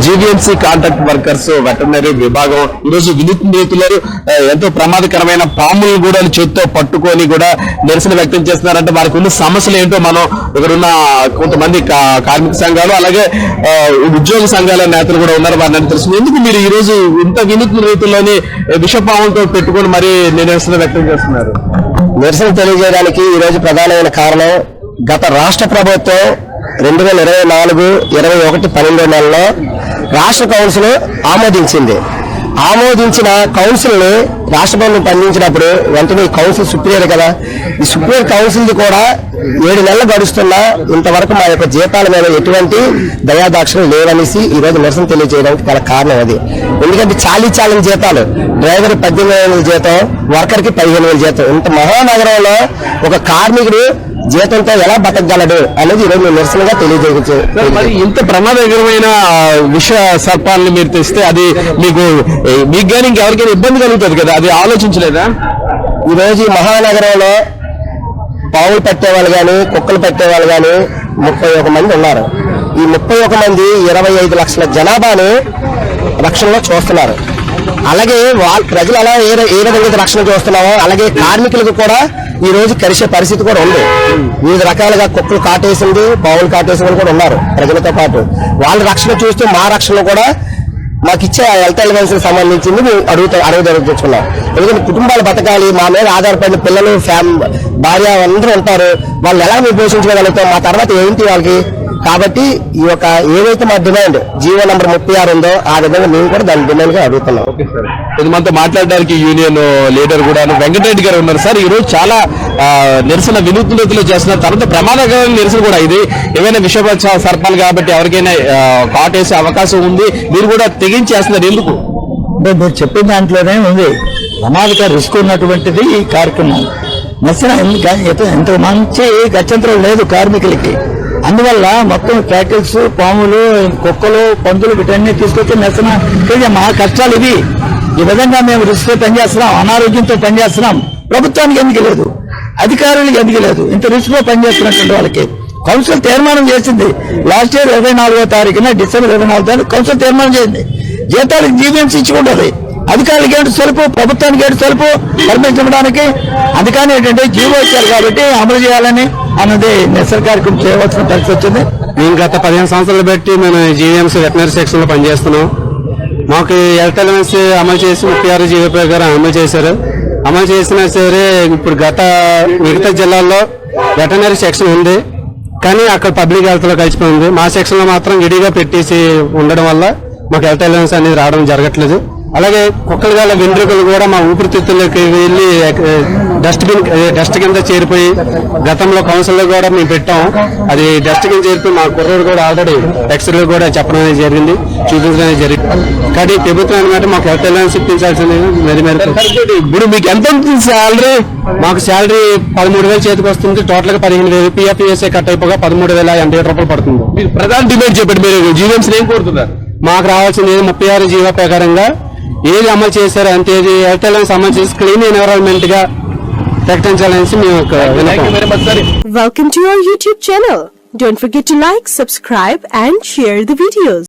GVMC contract workers veterinary విభాగం ఈరోజు వినూత్న రీతిలో ఎంతో ప్రమాదకరమైన పాములను కూడా చేతితో పట్టుకొని కూడా నిరసన వ్యక్తం చేస్తున్నారంటే వారికి ఉన్న సమస్యలు ఏంటో మనం ఇక్కడున్న కొంతమంది కార్మిక సంఘాలు అలాగే ఉద్యోగ సంఘాల నేతలు కూడా ఉన్నారు, వారిని తెలుసు. ఎందుకు మీరు ఈ రోజు ఇంత వినూత్న రీతిలోని విషపాములతో పెట్టుకొని మరి నిరసన వ్యక్తం చేస్తున్నారు? నిరసన తెలియజేయడానికి ఈ రోజు ప్రధానమైన కారణం, గత రాష్ట్ర ప్రభుత్వం 2024-21 12 నెలలో రాష్ట్ర కౌన్సిల్ ఆమోదించిన కౌన్సిల్ ని రాష్ట్ర ప్రభుత్వం పండించినప్పుడు వెంటనే కౌన్సిల్ సుప్రీం కదా, ఈ సుప్రీం కౌన్సిల్ కూడా 7 నెలలు గడుస్తున్నా ఇంతవరకు మా యొక్క జీతాల మీద ఎటువంటి దయాదాక్షలు లేవనేసి ఈ రోజు నిరసన తెలియజేయడానికి గల కారణం అది. ఎందుకంటే చాలీ జీతాలు, డ్రైవర్ 18,000 జీతం, వర్కర్ కి 15,000 జీతం, ఇంత మహానగరంలో ఒక కార్మికుడు జీతంతో ఎలా బతకగలడు అనేది ఈరోజు మేము నిరసనగా తెలియజేయచ్చు. మరి ఇంత ప్రమాదకరమైన విష సర్పాలను మీరు తెస్తే అది మీకు కానీ ఇంకెవరికైనా ఇబ్బంది కలుగుతుంది కదా, అది ఆలోచించలేదా? ఈరోజు మహానగరంలో పావులు పెట్టేవాళ్ళు కానీ కుక్కలు పెట్టేవాళ్ళు కానీ 31 మంది ఉన్నారు. ఈ 31 మంది 25 లక్షల జనాభాను రక్షణలో చూస్తున్నారు. అలాగే ప్రజలు అలా ఏ విధంగా రక్షణ చూస్తున్నామో అలాగే కార్మికులకు కూడా ఈ రోజు కరిసే పరిస్థితి కూడా ఉంది. వివిధ రకాలుగా కుక్కలు కాటేసింది, పావులు కాటేసింది కూడా ఉన్నారు. ప్రజలతో పాటు వాళ్ళ రక్షణ చూస్తూ మా రక్షణ కూడా మాకు ఇచ్చే హెల్త్ అలవెన్స్ సంబంధించింది అడుగుతున్నాం. ఎందుకంటే కుటుంబాలు బతకాలి, మా మీద ఆధారపడిన పిల్లలు భార్య అందరూ ఉంటారు, వాళ్ళు ఎలా మేము పోషించగలుగుతాం, మా తర్వాత ఏంటి వాళ్ళకి. కాబట్టి ఈ యొక్క ఏదైతే మా డిమాండ్ జీవో నంబర్ 36 ఉందో ఆ విధంగా మేము కూడా దాని డిమాండ్ గా అడుగుతున్నాం. ఇది మనతో మాట్లాడడానికి యూనియన్ లీడర్ కూడా వెంకటరెడ్డి గారు ఉన్నారు. సార్, ఈ రోజు చాలా నిరసన వినూత్న రీతిలో చేస్తున్నారు, తర్వాత ప్రమాదకరమైన నిరసన కూడా ఇది. ఏమైనా విష సర్పాలు కాబట్టి ఎవరికైనా కాటేసే అవకాశం ఉంది, మీరు కూడా తెగించేస్తున్నారు. ఎందుకు అంటే మీరు చెప్పిన దాంట్లోనే ఉంది, ప్రమాదక రిస్క్ ఉన్నటువంటిది ఈ కార్యక్రమం. నిరసన ఎంత మంచి గత్యంతరం లేదు కార్మికులకి. అందువల్ల మొత్తం క్యాటిల్స్, పాములు, కుక్కలు, పందులు వీటన్ని తీసుకొచ్చి నిరసన. మా కష్టాలు ఇవి. ఈ విధంగా మేము రిస్క్ పనిచేస్తున్నాం, అనారోగ్యంతో పనిచేస్తున్నాం. ప్రభుత్వానికి ఎందుకు లేదు, అధికారులకు ఎందుకు లేదు, ఇంత రిస్క్ లో పనిచేస్తున్నటువంటి వాళ్ళకి. కౌన్సిల్ తీర్మానం చేసింది లాస్ట్ ఇయర్ 24వ తారీఖున, డిసెంబర్ 24వ తారీఖు కౌన్సిల్ తీర్మానం చేసింది. జీతాలకు జీవీఎంసీ ఇచ్చుకుంటుంది, అధికారులకు ఏంటి సలుపు, ప్రభుత్వానికి ఏంటి సలుపు పర్మిషన్ ఇవ్వడానికి. అందుకని ఏంటంటే జీవో ఇచ్చారు కాబట్టి అమలు చేయాలని అన్నది నిరసన కార్యక్రమం చేయవలసిన పరిస్థితి వచ్చింది. మేము గత 15 సంవత్సరాలు బట్టి మేము జీవీఎంసీ వెటనరీ సెక్షన్ లో పనిచేస్తున్నాం. మాకు హెల్త్ అలవెన్స్ అమలు చేసి 36 జీవో ప్రకారం అమలు చేశారు. అమలు చేసినా సరే ఇప్పుడు మిగతా జిల్లాల్లో వెటనరీ సెక్షన్ ఉంది, కానీ అక్కడ పబ్లిక్ హెల్త్ లో కలిసిపోయింది. మా సెక్షన్ లో మాత్రం విడిగా పెట్టేసి ఉండడం వల్ల మాకు హెల్త్ అలవెన్స్ అనేది రావడం జరగట్లేదు. అలాగే కుక్కలు గల వెంట్రుకలు కూడా మా ఊపిరితిత్తుల్లోకి వెళ్ళి డస్ట్ కింద చేరిపోయి, గతంలో కౌన్సిల్లో కూడా మేము పెట్టాం, అది డస్ట్ కింద చేరిపోయి మా కుర్రోడు కూడా ఆల్రెడీ ఎక్స్రే కూడా చెప్పడం అనేది జరిగింది, చూపించడం అనేది జరిగింది. కానీ ప్రభుత్వం అనమాట మాకు హెల్త్ అలవెన్స్ ఇప్పించాల్సింది. ఇప్పుడు మీకు ఎంత శాలరీ? మాకు శాలరీ 13,000 చేతికి వస్తుంది. టోటల్ గా 15,000 పిఎఫ్ఈఎస్ఏ కట్ అయిపోగా 13,087 రూపాయలు పడుతుంది. మీకు ప్రధాన డిమాండ్ చెప్పండి, మీరు జీవీఎంసీ ఏం కోరుతున్నారు? మాకు రావాల్సింది 36 జీవో ప్రకారంగా ఏది అమలు చేశారో అంతే, హెల్త్ అలవెన్స్ అమలు చేసి క్లీన్ ఎన్విరాన్మెంట్ గా ప్రకటించాలనేసి మేము Welcome to our YouTube channel. Don't forget to like, subscribe and share the videos.